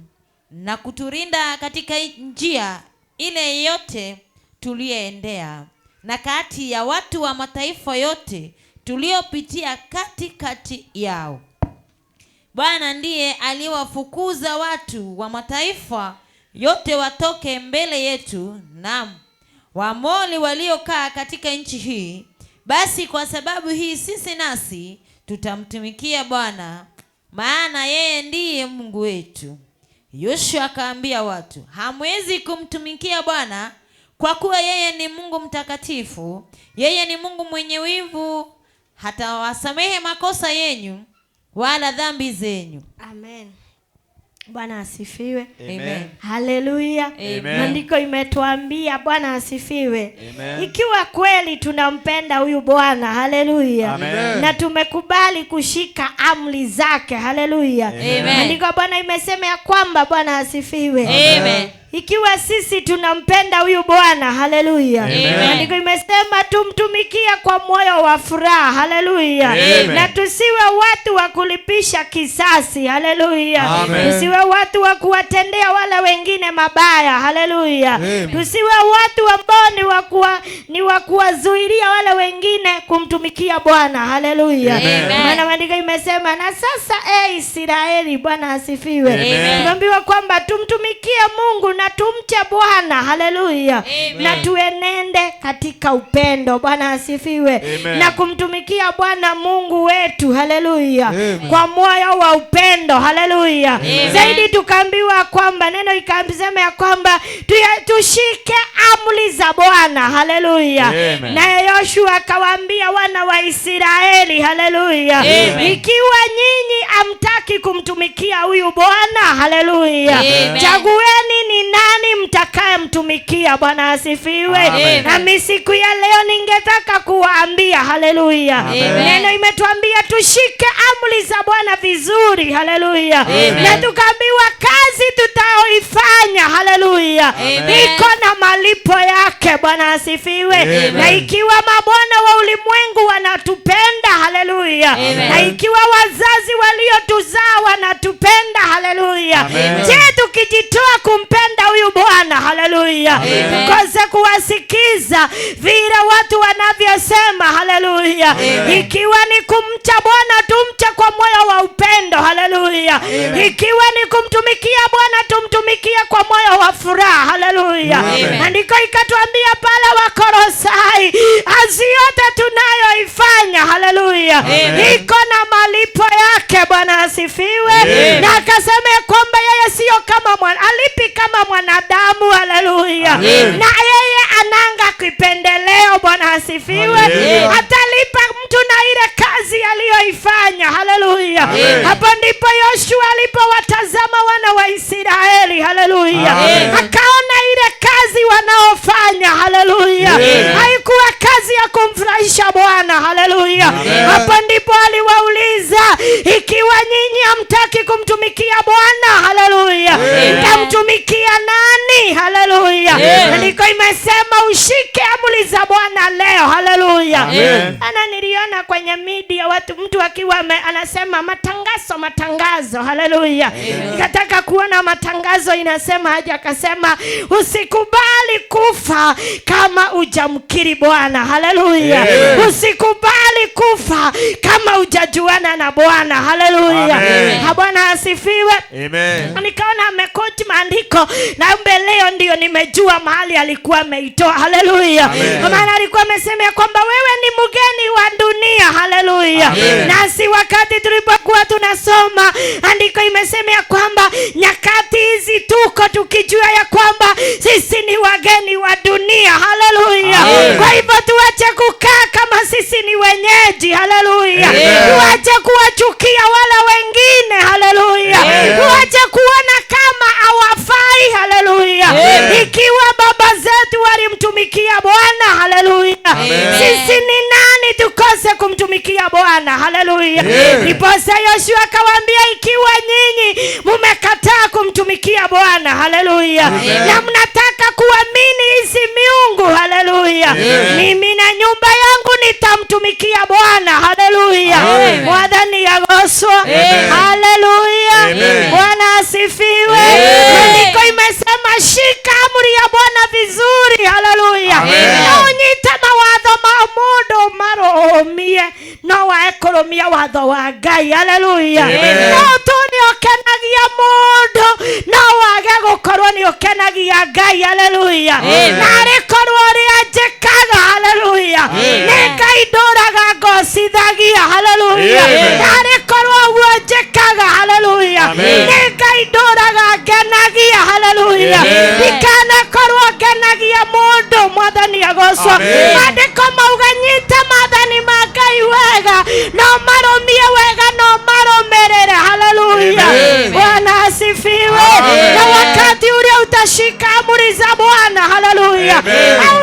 na kuturinda katika njia ile yote tuliyoendea, na kati ya watu wa mataifa yote tuliopitia katikati yao. Bwana ndiye aliwafukuza watu wa mataifa yote watoke mbele yetu, naam, Waamori waliokaa katika nchi hii. Basi kwa sababu hii sisi nasi tutamtumikia Bwana, maana yeye ndiye Mungu wetu. Yoshua akaambia watu, hamwezi kumtumikia Bwana, kwa kuwa yeye ni Mungu mtakatifu, yeye ni Mungu mwenye wivu, hata wasamehe makosa yenu wala dhambi zenyu. Amen. Bwana asifiwe. Amen. Haleluya. Maandiko imetuambia, Bwana asifiwe. Amen. Ikiwa kweli tunampenda huyu Bwana, haleluya, na tumekubali kushika amri zake, haleluya, maandiko Bwana imesema ya kwamba, Bwana asifiwe. Amen. Ikiwa sisi tunampenda huyu Bwana, haleluya, maandiko imesema tumtumikia kwa moyo wa furaha, haleluya, na tusiwe watu wa kulipisha kisasi, haleluya, tusiwe watu wa kuwatendea wala wengine mabaya, haleluya, tusiwe watu ambao ni wa kuwazuilia wala wengine kumtumikia Bwana, haleluya. Maana maandiko imesema, na sasa Israeli, Bwana asifiwe, tunaambiwa kwamba tumtumikie Mungu na tumche Bwana, haleluya, na tuenende katika upendo, Bwana asifiwe, na kumtumikia Bwana Mungu wetu, haleluya, kwa moyo wa upendo, haleluya. Zaidi tukaambiwa kwamba neno ikasema ya kwamba tushike amri za Bwana, haleluya. Na Yoshua akawaambia wana wa Israeli, haleluya, ikiwa nyinyi hamtaki kumtumikia huyu Bwana, haleluya, chagueni ni nani mtakaye mtumikia, Bwana asifiwe. Na siku ya leo ningetaka kuwaambia, haleluya, neno imetuambia tushike amri za Bwana vizuri, haleluya, na tukaambiwa kazi tutaoifanya, haleluya, iko na malipo yake, Bwana asifiwe. Na ikiwa mabwana wa ulimwengu wanatupenda, haleluya, na ikiwa wazazi waliotuzaa wanatupenda, haleluya, je, tukijitoa kumpenda huyu Bwana, haleluya, tukose kuwa kusikiliza vile watu wanavyosema. Haleluya. Ikiwa ni kumcha Bwana, tumche kwa moyo wa upendo. Haleluya. Ikiwa ni kumtumikia Bwana, tumtumikie kwa moyo wa furaha. Haleluya. Andiko ikatuambia pale Wakolosai, kazi yote tunayoifanya, haleluya, iko na malipo yake. Bwana asifiwe. Na akasema kwamba yeye sio kama alipi kama mwanadamu. Haleluya. Na yeye ananga kipendeleo. Bwana asifiwe. Atalipa mtu na ile kazi aliyoifanya. Haleluya. Hapo ndipo Yoshua alipowatazama wana wa Israeli. Haleluya. Akaona ile kazi wanaofanya. Haleluya. Haikuwa kazi ya kumfurahisha Bwana. Haleluya. Hapo ndipo aliwauliza, ikiwa nyinyi hamtaki kumtumikia Bwana, haleluya, mtamtumikia nani? Haleluya. Ndiko imesema ushike amri za Bwana leo. Haleluya. Ana niliona kwenye media mtu akiwa anasema matangazo. Haleluya. Nikataka kuona matangazo inasema aje. Akasema usikubali kufa kama hujamkiri Bwana. Haleluya. Usikubali kufa kama hujajuana na Bwana. Haleluya. Bwana asifiwe. Amen. Nikaona amekoti maandiko na leo ndio nimejua mahali alikuwa ameitoa. Haleluya. Maana alikuwa amesema kwamba wewe ni mgeni wa dunia. Haleluya. Nasi wakati tulipokuwa tunasoma andiko imesema kwamba nyakati hizi tuko tukijua ya kwamba sisi ni wageni wa dunia. Haleluya. Kwa hivyo tuache kukaa kama sisi ni wenyeji. Haleluya. Tuache kuwachukia wala wengine. Haleluya. Tuache kuona kama hawafai. Haleluya. Ikiwa baba zetu walimtumikia Bwana, haleluya, sisi ni nani tukose kumtumikia Bwana? Haleluya. Ndipo Yoshua akawaambia, ikiwa nyinyi mmekataa kumtumikia Bwana, haleluya, na mnataka kuamini hizi miungu, haleluya, mimi na nyumba yangu nitamtumikia Bwana. Haleluya. Mwadhani yagoswa. Haleluya. Bwana asifiwe. Ndiko imesema shika amri ya Bwana vizuri. Haleluya. Onyita mawatho ma mundu maromie no waekoromia watho wa Ngai. Haleluya. No tuni okenagia mundu no wage gukorwo ni okenagia Ngai. Haleluya. Na rekorwo ria njekaga. Haleluya. Ne Ngai ndoraga ngocithagia. Haleluya. Na rekorwo guo njekaga. Haleluya. Ne Ngai ndoraga ngenagia. Haleluya. Ikana korwo ngenagia mundu. Mwathani agocwo. Andiko mauga nyita mathani ma Ngai wega no maromie wega no maromerere. Haleluya. Bwana asifiwe. Na wakati ule utashika amri za Bwana. Haleluya.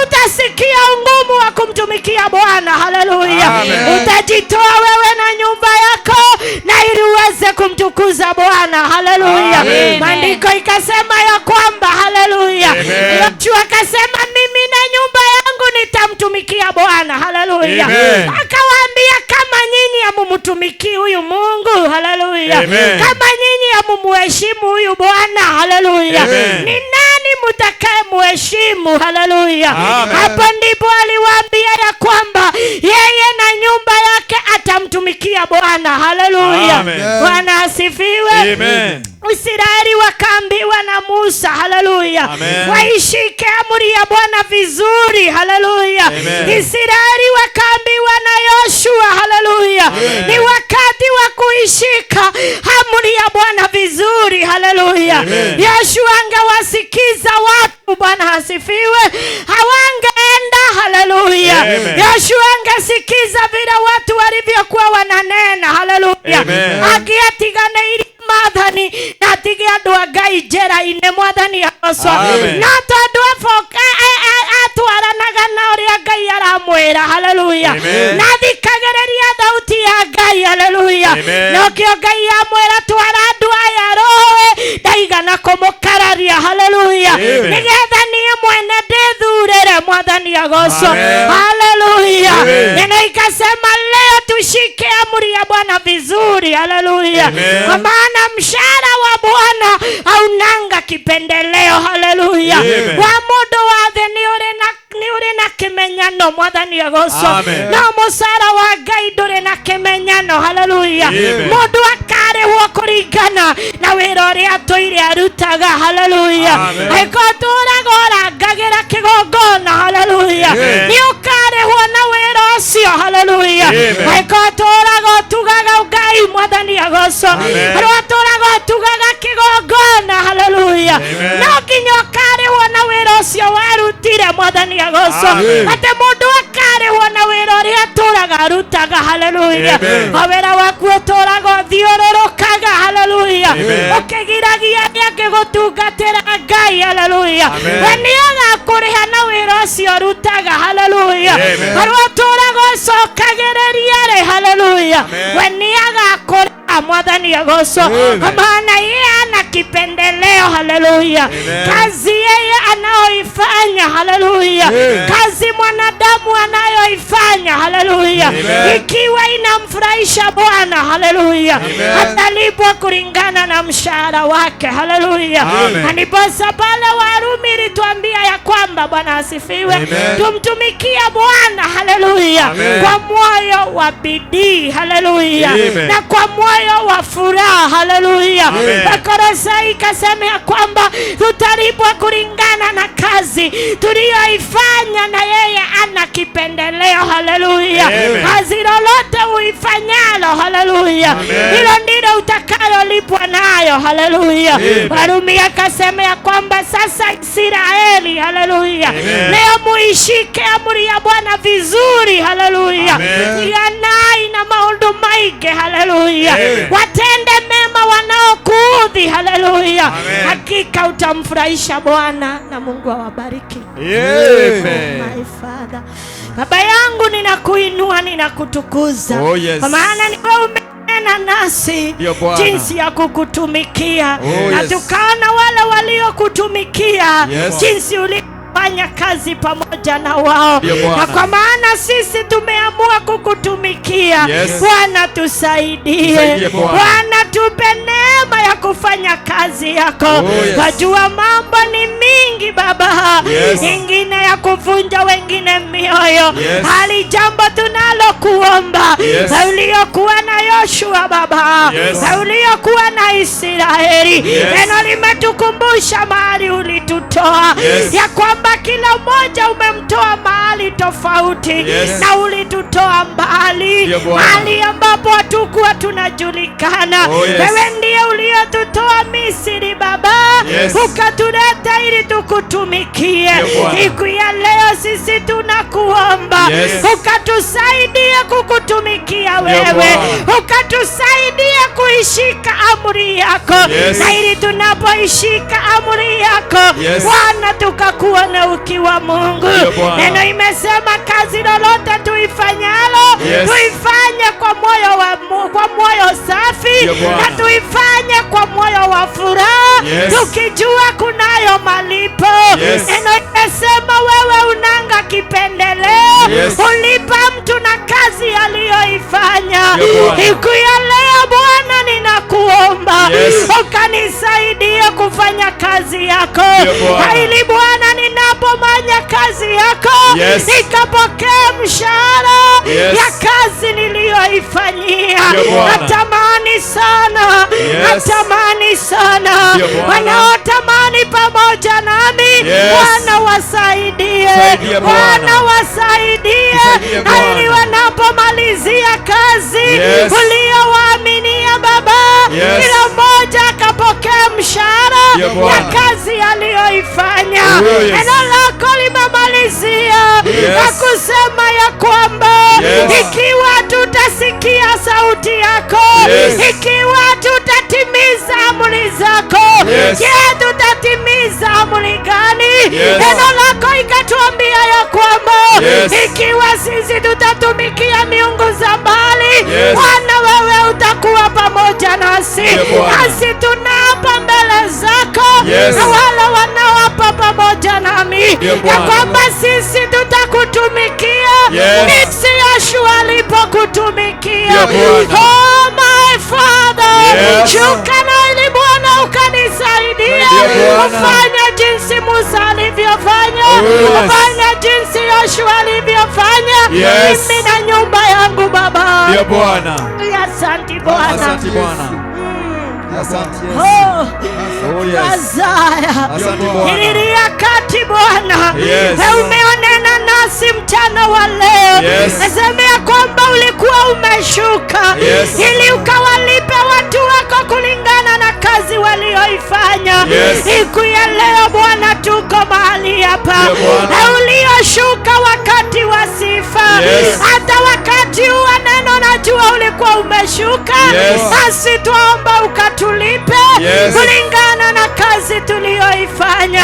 Utasikia ngumu wa kumtumikia Bwana. Haleluya. Utajitoa wewe na nyumba yako na ili uweze kumtukuza Bwana. Haleluya. Maandiko ikasema ya kwamba, haleluya, Yoshua akasema mimi na nyumba yangu nitamtumikia Bwana. Haleluya. Akawaambia, kama nyinyi hamumtumiki huyu Mungu, haleluya, kama nyinyi hamumuheshimu huyu Bwana, haleluya, ni nani mtakaye muheshimu? Haleluya. Hapo ndipo aliwaambia ya kwamba yeye na nyumba yake atamtumikia Bwana. Haleluya. Bwana asifiwe. Israeli wakaambiwa na Musa, haleluya, waishike amri ya Bwana vizuri. Haleluya. Israeli wakaambiwa na Yoshua, haleluya, ni wakati wa kuishika amri ya Bwana vizuri. Haleluya. Yoshua angewasikiza watu. Bwana asifiwe. Hawangeenda. Haleluya. Yoshua angesikiza vile watu walivyokuwa wananena. Haleluya. Akiatigana ili mathani na tige andu a Ngai njera-ine. Mwathani agocwo. Na tondu atwaranaga na uria Ngai aramwira. Haleluya. Na thikagĩrĩria thauti ya Ngai. Haleluya. No kĩo Ngai amwĩra twara andu aya roe ndaigana kũmũkararia. Haleluya. Nigetha niĩ mwene ndĩthurĩre. Mwathani agocwo. Haleluya. Neno ikasema leo tushike amri ya Bwana vizuri. Haleluya. Kwa maana mshahara wa Bwana haunanga kipendeleo. Haleluya. Wa mundu wathe ni uri ni uri na kimenyano mwathani agoco no musara wa Ngai nduri na kimenyano haleluya mundu akarihwo kuringana na wira uria toire arutaga haleluya ekotura ngagira kigongona haleluya ni ukarihwo na wira ucio haleluya ekotura tugaga Ngai mwathani agoco rotura tugaga kigongona haleluya no nginya ukarihwo na wira ucio warutire mwathani agoco ate mundu akarihwo na wira uria turaga arutaga haleluya wira waku turaga thiororokaga haleluya ukigiragia akigutungatira Ngai haleluya we ni agakuriha na wira ucio arutaga haleluya aroturaga cokagereria re haleluya we ni agakuriha mwathani agoco maana yeye ana kipendeleo haleluya kazi yeye anaoifanya haleluya kazi mwanadamu anayoifanya haleluya ikiwa inamfurahisha Bwana haleluya atalipwa kulingana na mshahara wake haleluya. Aniposa pale Warumi ilituambia ya kwamba Bwana asifiwe tumtumikia Bwana haleluya kwa moyo wa bidii haleluya na kwa moyo wa furaha haleluya. Wakolosai ikasema ya kwamba tutalipwa kulingana na kazi tuliyoifanya na yeye ana kipendeleo haleluya. Kazi lolote uifanyalo haleluya hilo ndilo utakalolipwa nayo haleluya. Warumi akasema ya kwamba sasa Israeli haleluya leo muishike amri ya Bwana vizuri haleluya yanai na maundu maige haleluya watende mema wanaokuudhi haleluya hakika utamfurahisha Bwana na Mungu awabariki. My Father, Baba yangu ninakuinua ninakutukuza kwa maana ni wewe umenena nasi jinsi ya kukutumikia na tukaona wale waliokutumikia jinsi fanya kazi pamoja na wao na kwa maana sisi tumeamua kukutumikia Bwana tusaidie Bwana tupe neema ya kufanya kazi yako wajua mambo ni mingi Baba ingine ya kuvunja wengine mioyo hali jambo tunalo kuomba uliokuwa na Yoshua Baba uliokuwa na Israeli neno limetukumbusha mahali ulitutoa ya kwamba kila mmoja umemtoa mahali tofauti na ulitutoa mbali mahali ambapo hatukuwa tunajulikana wewe ndiye uliotutoa Misri Baba ukatuleta ili tukutumikie siku ya leo sisi tunakuomba ukatusaidie kukutumikia wewe ukatusaidie kuishika amri yako na ili tunapoishika amri yako Bwana tukakuwa na ukiwa Mungu neno imesema kazi lolote tuifanyalo tuifanye kwa moyo safi na tuifanye kwa moyo wa furaha tukijua kunayo malipo neno imesema wewe unanga kipendeleo ulipa mtu na kazi aliyoifanya siku ya leo Bwana ninakuomba ukanisaidie kufanya kazi yako ili Bwana ninapofanya kazi yako nikapokea mshahara ya kazi niliyoifanyia natamani sana natamani sana wanaotamani pamoja nami Bwana wasaidie Bwana wasaidie ili wanapomalizia kazi uliyowaaminia Baba kila mmoja akapokea mshahara ya kazi aliyoifanya neno lako limemalizia na kusema ya kwamba ikiwa tutasikia sauti yako ikiwa tutatimiza amri zako je tutatimiza amri gani neno lako ikatuambia ya kwamba ikiwa sisi tutatumikia miungu za mbali Bwana wewe utakuwa pamoja nasi nasi tunaapa mbele zako na wale wanaoapa pamoja nami ya kwamba sisi tutakutumikia jinsi Yoshua alipokutumikia oh my Father shuka na ili Bwana ukanisaidia kufanya jinsi Musa alivyofanya Fanya jinsi Yoshua alivyofanya. Mimi na nyumba yangu Baba. Ndio Bwana. Asante Bwana. Asante Bwana. Asante Yesu. Ililia kati Bwana. Umeonena nasi mchana wa leo. Nasemea kwamba ulikuwa umeshuka ili ukawalipe watu wako kulingana na kazi walioifanya. Siku ya leo Bwana tuko mahali hapa. Ulioshuka wakati wa sifa. Hata wakati wa neno najua ulikuwa umeshuka. Basi tuomba ukatulipe kulingana na kazi tulioifanya.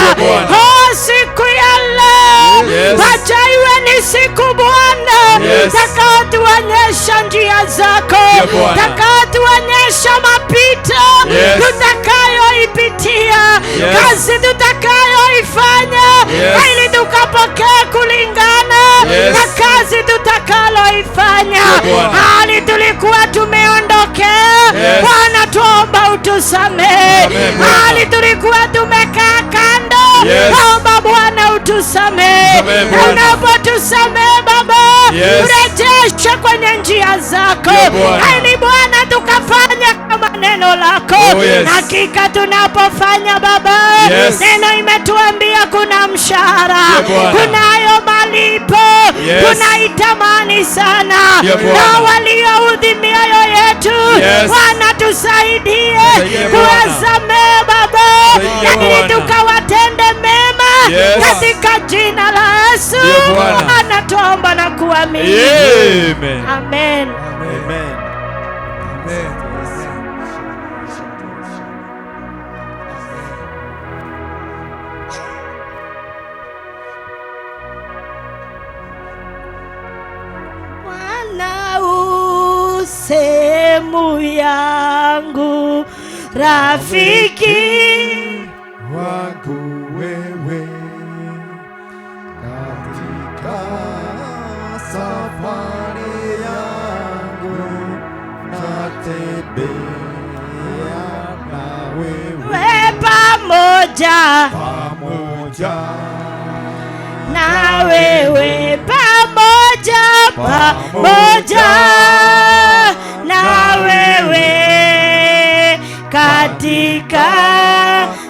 Siku ya leo wacha iwe ni siku Bwana utakaotuonyesha njia zako, utakaotuonyesha mapito tutakayoipitia, kazi tutakayoifanya, ili tukapokea kulingana na kazi tutakaloifanya. Hali tulikuwa tumeondokea Bwana, tuomba utusamehe. Hali tulikuwa tumekaa kando, naomba Bwana utusamehe. Unapotusamehe Baba, urejeshe kwenye njia zako, ili Bwana tukafanya kama neno lako. Hakika tunapofanya Baba, neno imetuambia kuna mshahara, kunayo malipo. Tunaitamani sana na walioudhi mioyo yetu Bwana tusaidie kuwasamehe Baba, ili tukawatende mema katika jina la Yesu. Bwana tuomba na kuamini. Amen. Bwana usemu yangu, rafiki wangu wewe, katika safari yangu natembea na wewe, pamoja na wewe, pamoja na wewe, katika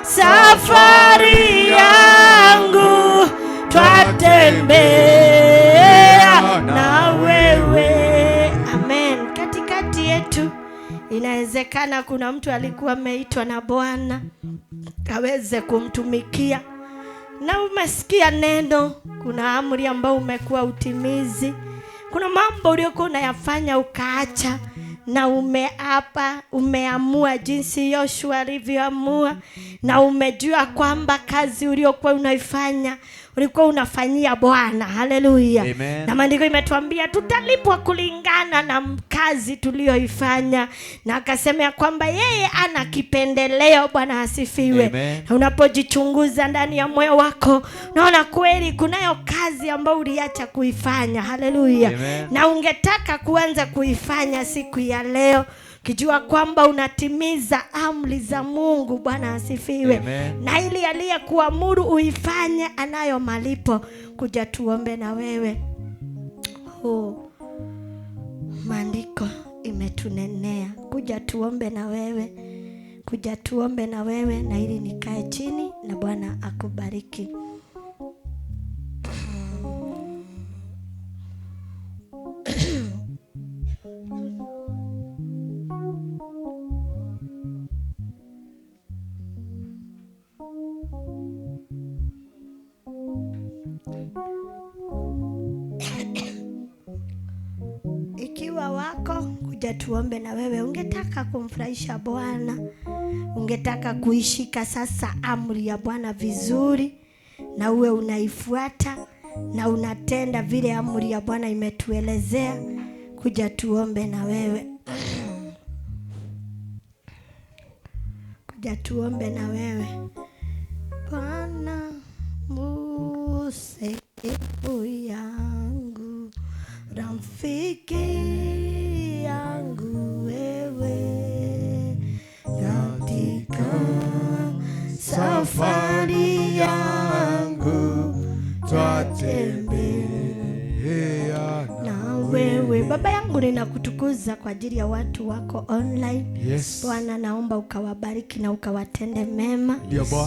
safari yangu twatembea na wewe. Amen. Katikati yetu inawezekana kuna mtu alikuwa ameitwa na Bwana aweze kumtumikia, na umesikia neno, kuna amri ambayo umekuwa utimizi, kuna mambo uliokuwa unayafanya ukaacha, na umeamua jinsi Yoshua alivyoamua, na umejua kwamba kazi uliokuwa unaifanya ulikuwa unafanyia Bwana. Haleluya. Na maandiko imetuambia tutalipwa kulingana na kazi tulioifanya, na akasema kwamba yeye ana kipendeleo. Bwana asifiwe. Na unapojichunguza ndani ya moyo wako, unaona kweli kunayo kazi ambayo uliacha kuifanya. Haleluya. Na ungetaka kuanza kuifanya siku ya leo, kijua kwamba unatimiza amri za Mungu. Bwana asifiwe. Na ili aliyekuamuru uifanye anayo malipo. Kuja tuombe na wewe. Maandiko imetunenea. Kuja tuombe na wewe. Kuja tuombe na wewe, na ili nikae chini na Bwana akubariki. Ikiwa wako kuja tuombe na wewe, ungetaka kumfurahisha Bwana, ungetaka kuishika sasa amri ya Bwana vizuri, na uwe unaifuata na unatenda vile amri ya Bwana imetuelezea, kuja tuombe na wewe. Kuja tuombe na wewe. Bwana musemu yangu, rafiki yangu wewe, katika safari yangu Baba yangu ninakutukuza kwa ajili ya watu wako online. Yes. Bwana, naomba ukawabariki na ukawatende mema.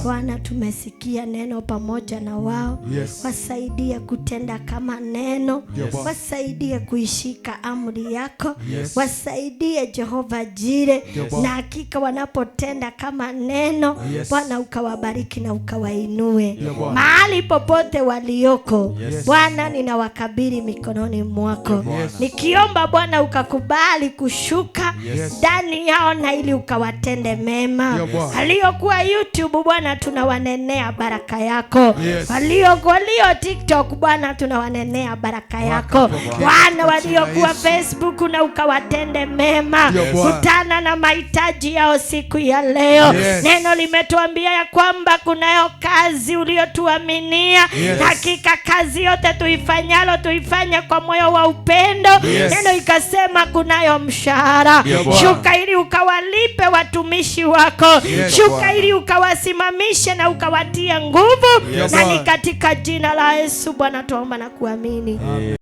Bwana, tumesikia neno pamoja na wao. Yes. Wasaidie kutenda kama neno. Wasaidie kuishika amri yako. Yes. Wasaidie Jehova Jire. Na hakika wanapotenda kama neno, Bwana ukawabariki na ukawainue. Mahali popote walioko, Bwana ninawakabidhi mikononi mwako. Nikiomba Bwana ukakubali kushuka ndani yao na ili ukawatende mema. Waliokuwa YouTube Bwana tunawanenea baraka yako. Walio TikTok Bwana tunawanenea baraka yako. Bwana waliokuwa Facebook na ukawatende mema. Kutana na mahitaji yao siku ya leo. Neno limetuambia ya kwamba kunayo kazi uliotuaminia. Hakika kazi yote tuifanyalo tuifanye kwa moyo wa upendo. Neno ikasema kunayo mshahara. Shuka ili ukawalipe watumishi wako. Shuka ili ukawasimamishe na ukawatia nguvu. Na ni katika jina la Yesu Bwana tuomba na kuamini.